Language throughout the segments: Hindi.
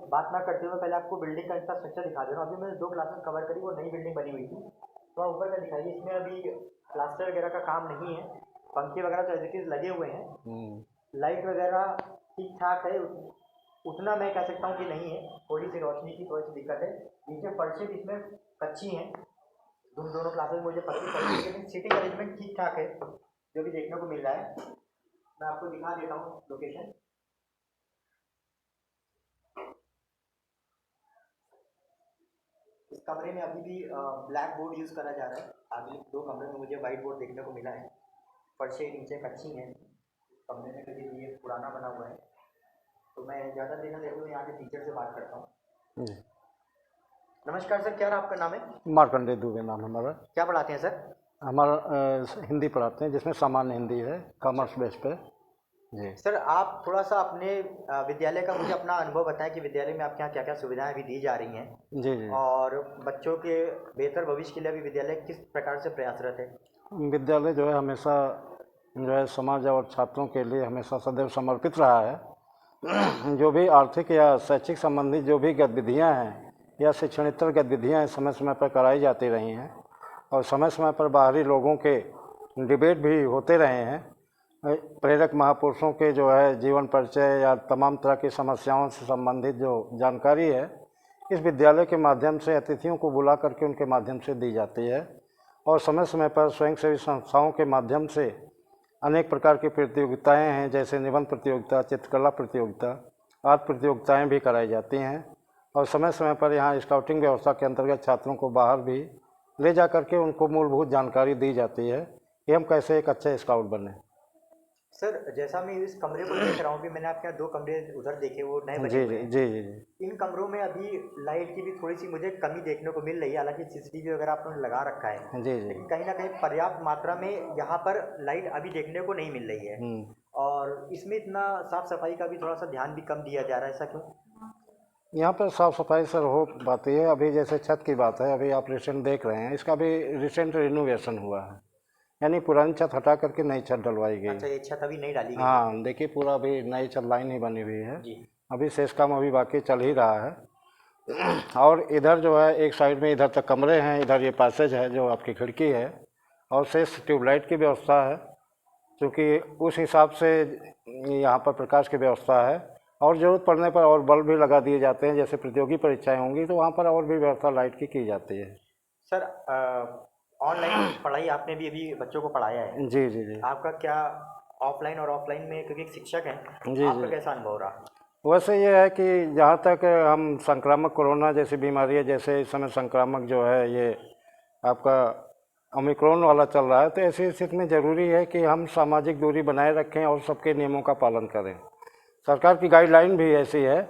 बात ना करते हुए पहले आपको बिल्डिंग का इंफ्रास्ट्रक्चर दिखा दे रहा हूँ। अभी मैंने 2 क्लासेस कवर करी, वो नई बिल्डिंग बनी हुई थी। तो आप ऊपर का दिखाइए, इसमें अभी प्लास्टर वगैरह का काम नहीं है, पंखे वगैरह तो एज इट इज़ लगे हुए हैं। लाइट वगैरह ठीक ठाक है, उतना मैं कह सकता हूँ कि नहीं है, थोड़ी सी रोशनी की थोड़ी सी दिक्कत है। नीचे फर्शें इसमें कच्ची हैं, दोनों क्लासेस में मुझे पक्की पड़ी है, लेकिन सीटिंग अरेंजमेंट ठीक ठाक है जो भी देखने को मिल रहा है। मैं आपको दिखा देता हूँ लोकेशन। इस कमरे में अभी भी ब्लैक बोर्ड यूज़ करा जा रहा है। आगे 2 कमरे में मुझे वाइट बोर्ड देखने को मिला है। फर्शें नीचे कच्ची हैं, कमरे में कभी भी ये पुराना बना हुआ है। तो मैं ज़्यादा देर न लेते हुए यहाँ के टीचर से बात करता हूँ। जी, नमस्कार सर, क्या आपका नाम है? मार्कंडेय दुबे नाम हमारा। क्या पढ़ाते हैं सर? हमारा हिंदी पढ़ाते हैं, जिसमें सामान्य हिंदी है, कॉमर्स बेस पे। जी सर, आप थोड़ा सा अपने विद्यालय का मुझे अपना अनुभव बताएं कि विद्यालय में आपके यहाँ क्या क्या सुविधाएं अभी दी जा रही हैं, जी जी। और बच्चों के बेहतर भविष्य के लिए अभी विद्यालय किस प्रकार से प्रयासरत है? विद्यालय जो है हमेशा जो है समाज और छात्रों के लिए हमेशा सदैव समर्पित रहा है। जो भी आर्थिक या शैक्षिक संबंधी जो भी गतिविधियाँ हैं या शिक्षणेतर गतिविधियाँ समय समय पर कराई जाती रही हैं, और समय समय पर बाहरी लोगों के डिबेट भी होते रहे हैं। प्रेरक महापुरुषों के जो है जीवन परिचय या तमाम तरह की समस्याओं से संबंधित जो जानकारी है, इस विद्यालय के माध्यम से अतिथियों को बुला करके उनके माध्यम से दी जाती है। और समय समय पर स्वयंसेवी संस्थाओं के माध्यम से अनेक प्रकार की प्रतियोगिताएं हैं, जैसे निबंध प्रतियोगिता, चित्रकला प्रतियोगिता आदि प्रतियोगिताएं भी कराई जाती हैं। और समय समय पर यहाँ स्काउटिंग व्यवस्था के अंतर्गत छात्रों को बाहर भी ले जा करके उनको मूलभूत जानकारी दी जाती है कि हम कैसे एक अच्छे स्काउट बने। सर, जैसा मैं इस कमरे को देख रहा हूँ, अभी मैंने आपके यहाँ 2 कमरे उधर देखे, वो नए बने जी हुए जी हैं। जी जी जी। इन कमरों में अभी लाइट की भी थोड़ी सी मुझे कमी देखने को मिल रही है, हालांकि सीसीटीवी वगैरह आपने लगा रखा है, जी जी। लेकिन कहीं ना कहीं पर्याप्त मात्रा में यहाँ पर लाइट अभी देखने को नहीं मिल रही है। और इसमें इतना साफ सफाई का भी थोड़ा सा ध्यान भी कम दिया जा रहा है, ऐसा क्यों? यहाँ पर साफ़ सफाई सर हो पाती है। अभी जैसे छत की बात है, अभी आप रिसेंट देख रहे हैं, इसका भी रिसेंट रिनोवेशन हुआ है, यानी पुरानी छत हटा करके नई छत डलवाई गई। अच्छा, ये छत अभी नहीं डाली गई है? हाँ देखिए, पूरा अभी नई छत लाइन ही बनी हुई है। जी। अभी शेष काम अभी बाकी चल ही रहा है। और इधर जो है एक साइड में इधर तक कमरे हैं, इधर ये पैसेज है जो आपकी खिड़की है, और शेष ट्यूबलाइट की व्यवस्था है, क्योंकि उस हिसाब से यहाँ पर प्रकाश की व्यवस्था है। और ज़रूरत पड़ने पर और बल्ब भी लगा दिए जाते हैं, जैसे प्रतियोगी परीक्षाएं होंगी तो वहाँ पर और भी व्यवस्था लाइट की जाती है। सर, ऑनलाइन पढ़ाई आपने भी अभी बच्चों को पढ़ाया है, जी जी जी। आपका क्या ऑफलाइन और ऑफलाइन में, क्योंकि एक शिक्षक हैं, जी आपका जी। कैसा अनुभव रहा? वैसे ये है कि जहाँ तक हम संक्रामक कोरोना जैसी बीमारी है, जैसे इस समय संक्रामक जो है ये आपका ओमिक्रॉन वाला चल रहा है, तो ऐसी स्थिति में ज़रूरी है कि हम सामाजिक दूरी बनाए रखें और सबके नियमों का पालन करें। सरकार की गाइडलाइन भी ऐसी है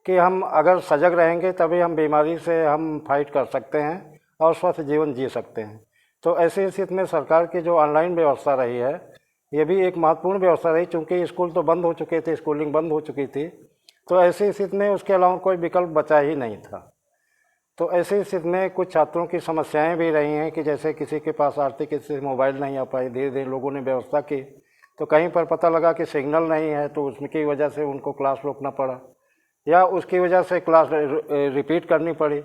कि हम अगर सजग रहेंगे तभी हम बीमारी से हम फाइट कर सकते हैं और स्वस्थ जीवन जी सकते हैं। तो ऐसी स्थिति में सरकार की जो ऑनलाइन व्यवस्था रही है, ये भी एक महत्वपूर्ण व्यवस्था रही, चूँकि स्कूल तो बंद हो चुके थे, स्कूलिंग बंद हो चुकी थी, तो ऐसी स्थिति में उसके अलावा कोई विकल्प बचा ही नहीं था। तो ऐसी स्थिति में कुछ छात्रों की समस्याएं भी रही हैं कि जैसे किसी के पास आर्थिक स्थिति से मोबाइल नहीं आ पाई, धीरे धीरे लोगों ने व्यवस्था की, तो कहीं पर पता लगा कि सिग्नल नहीं है, तो उसकी वजह से उनको क्लास रोकना पड़ा या उसकी वजह से क्लास रिपीट करनी पड़ी।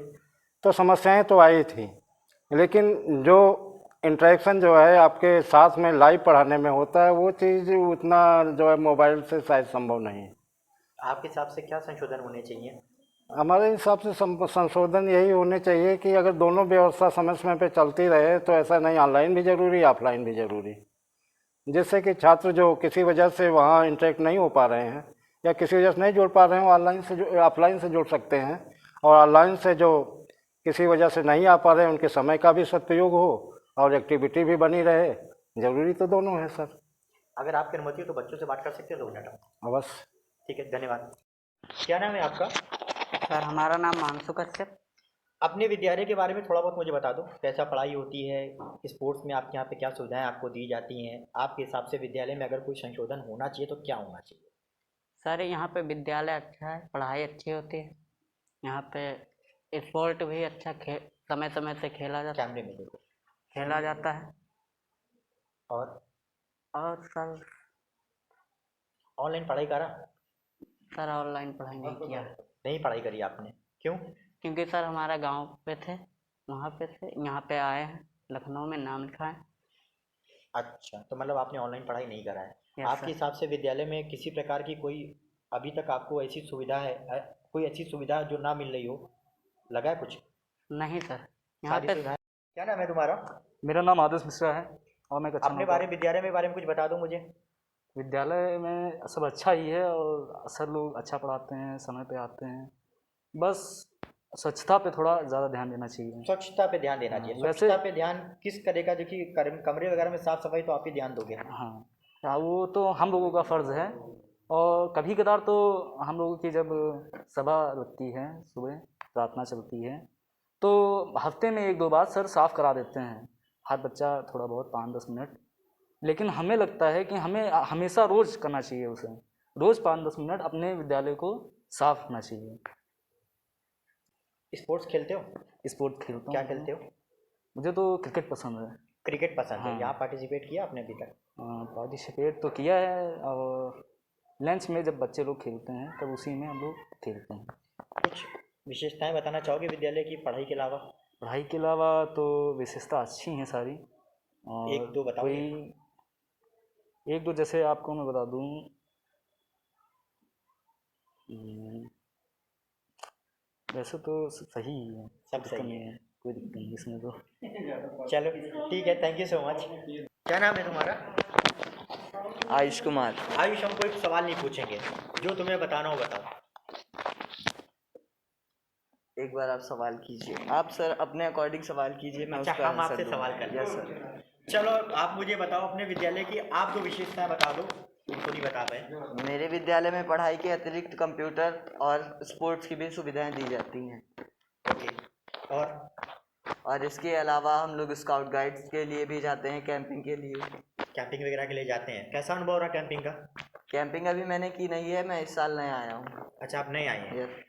तो समस्याएं तो आई थी, लेकिन जो इंटरेक्शन जो है आपके साथ में लाइव पढ़ाने में होता है, वो चीज़ उतना जो है मोबाइल से शायद संभव नहीं है। आपके हिसाब से क्या संशोधन होने चाहिए? हमारे हिसाब से संशोधन यही होने चाहिए कि अगर दोनों व्यवस्था समय समय पे चलती रहे, तो ऐसा नहीं ऑनलाइन भी ज़रूरी, ऑफलाइन भी ज़रूरी, जिससे कि छात्र जो किसी वजह से वहाँ इंटरेक्ट नहीं हो पा रहे हैं या किसी वजह से नहीं जुड़ पा रहे हैं, ऑनलाइन से ऑफलाइन से जुड़ सकते हैं। और ऑनलाइन से जो किसी वजह से नहीं आ पा रहे हैं, उनके समय का भी सदुपयोग हो और एक्टिविटी भी बनी रहे। ज़रूरी तो दोनों है सर। अगर आपकी अनुमति हो तो बच्चों से बात कर सकते हैं 2 मिनट? अवश्य। ठीक है, धन्यवाद। क्या नाम है आपका? सर, हमारा नाम मानसू कश्यप। अपने विद्यालय के बारे में थोड़ा बहुत मुझे बता दो, कैसा पढ़ाई होती है, स्पोर्ट्स में आपके यहाँ पे क्या सुविधाएं आपको दी जाती हैं, आपके हिसाब से विद्यालय में अगर कोई संशोधन होना चाहिए तो क्या होना चाहिए? सर, यहाँ पे विद्यालय अच्छा है, पढ़ाई अच्छी होती है, यहाँ पे स्पोर्ट भी अच्छा समय समय से कैमरे में देखो। खेला जाता है। और सर ऑनलाइन पढ़ाई करा? सर ऑनलाइन पढ़ाई नहीं किया है। नहीं पढ़ाई करी आपने, क्यों? क्योंकि सर हमारा गांव पे थे, वहाँ पे थे, यहाँ पे आए हैं, लखनऊ में नाम लिखा है। अच्छा, तो मतलब आपने ऑनलाइन पढ़ाई नहीं करा है। यस आपके सर। हिसाब से विद्यालय में किसी प्रकार की कोई अभी तक आपको ऐसी सुविधा है, कोई ऐसी सुविधा जो ना मिल रही हो, लगा है कुछ? नहीं सर, यहाँ सारी पे सुविधाएं। क्या नाम है तुम्हारा? मेरा नाम आदर्श मिश्रा है और मैं कक्षा अपने नौ का। विद्यालय के बारे में कुछ बता दो मुझे। विद्यालय में सब अच्छा ही है और सर लोग अच्छा पढ़ाते हैं, समय पे आते हैं। बस स्वच्छता पे थोड़ा ज़्यादा ध्यान देना चाहिए। स्वच्छता पे ध्यान देना हाँ, चाहिए। वैसे- स्वच्छता पे ध्यान किस करेगा? देखिए कमरे वगैरह में साफ सफाई तो आप ही ध्यान दोगे। हाँ, वो तो हम लोगों का फ़र्ज़ है। और कभी कदार तो हम लोगों की जब सभा लगती है, सुबह प्रार्थना चलती है, तो हफ्ते में 1-2 बार सर साफ़ करा देते हैं, हर बच्चा थोड़ा बहुत 5-10 मिनट। लेकिन हमें लगता है कि हमें हमेशा रोज़ करना चाहिए उसे, रोज़ 5-10 मिनट अपने विद्यालय को साफ़ रखना चाहिए। स्पोर्ट्स खेलते हो? स्पोर्ट खेलता हूँ। क्या खेलते हो? मुझे तो क्रिकेट पसंद है। क्रिकेट पसंद है। हाँ। यहाँ पार्टिसिपेट किया आपने अभी तक? पार्टिसिपेट तो किया है और लंच में जब बच्चे लोग खेलते हैं तब उसी में हम लोग खेलते हैं। कुछ विशेषताएं बताना चाहोगे विद्यालय की पढ़ाई के अलावा? पढ़ाई के अलावा तो विशेषता अच्छी हैं सारी। और 1-2 बताओ। कोई 1-2 जैसे आपको मैं बता दूँ, वैसे तो सही ही है, सब दिक्कत सही नहीं है। है, कोई दिक्कत नहीं इसमें तो। चलो ठीक है, थैंक यू सो मच। क्या नाम है तुम्हारा? आयुष कुमार। आयुष, हम कोई सवाल नहीं पूछेंगे, जो तुम्हें बताना हो बताओ। एक बार आप सवाल कीजिए, आप सर अपने अकॉर्डिंग सवाल कीजिए, मैं अच्छा, उसका हम आंसर आपसे दूंगा। सवाल करें। Yes sir. चलो आप मुझे बताओ अपने विद्यालय की आप 2 विशेषताएं बता दो, उनको नहीं बता पाए। मेरे विद्यालय में पढ़ाई के अतिरिक्त कंप्यूटर और स्पोर्ट्स की भी सुविधाएं दी जाती हैं। ओके। और इसके अलावा हम लोग स्काउट गाइड्स के लिए भी जाते हैं, कैंपिंग के लिए। कैंपिंग वगैरह के लिए जाते हैं। कैसा अनुभव रहा कैंपिंग का? कैंपिंग अभी मैंने की नहीं है, मैं इस साल नया आया हूँ। अच्छा, आप नए आए हैं। यस।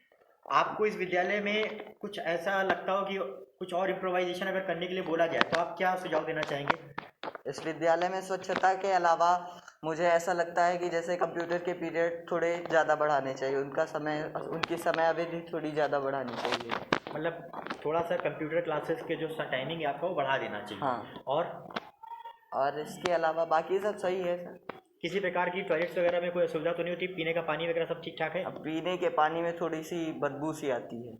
आपको इस विद्यालय में कुछ ऐसा लगता हो कि कुछ और इम्प्रोवाइजेशन अगर करने के लिए बोला जाए तो आप क्या सुझाव देना चाहेंगे? इस विद्यालय में स्वच्छता के अलावा मुझे ऐसा लगता है कि जैसे कंप्यूटर के पीरियड थोड़े ज़्यादा बढ़ाने चाहिए, उनकी समय अवधि थोड़ी ज़्यादा बढ़ानी चाहिए। मतलब थोड़ा सा कंप्यूटर क्लासेस के जो टाइमिंग है आपका वो बढ़ा देना चाहिए। हाँ। और इसके अलावा बाकी सब सही है सर। किसी प्रकार की टॉयलेट्स वगैरह में कोई असुविधा तो नहीं होती? पीने का पानी वगैरह सब ठीक ठाक है? अब पीने के पानी में थोड़ी सी बदबू सी आती है।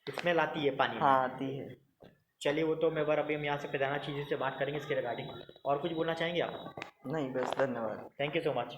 स्मेल आती है पानी में? हाँ, आती है। चलिए, वो तो मैं बार अभी हम यहाँ से प्रधाना चीज़ों से बात करेंगे इसके रिगार्डिंग। और कुछ बोलना चाहेंगे आप? नहीं, बस धन्यवाद। Thank you so much.